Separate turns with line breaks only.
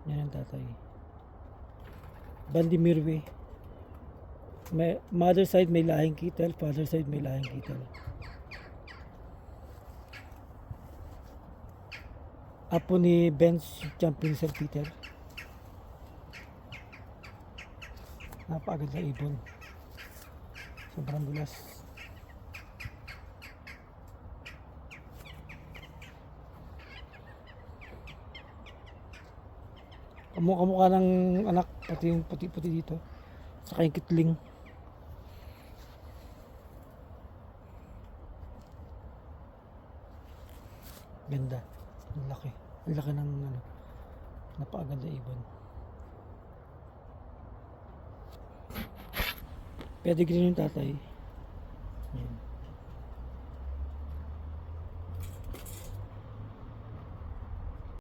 Yan ang tatay. Bandi Mirwe. May, mother side may lahing Kittel, father side may lahing Kittel. Apo ni Benz Champion Sir Peter. Napakagad na ibon. Sobrang dulas. Kamukha ng anak, pati yung puti-puti dito. Saka yung kitling. Ganda. Ang laki. Ang laki ng ano, napakaganda ibon. Pedigree yung tatay. Yan.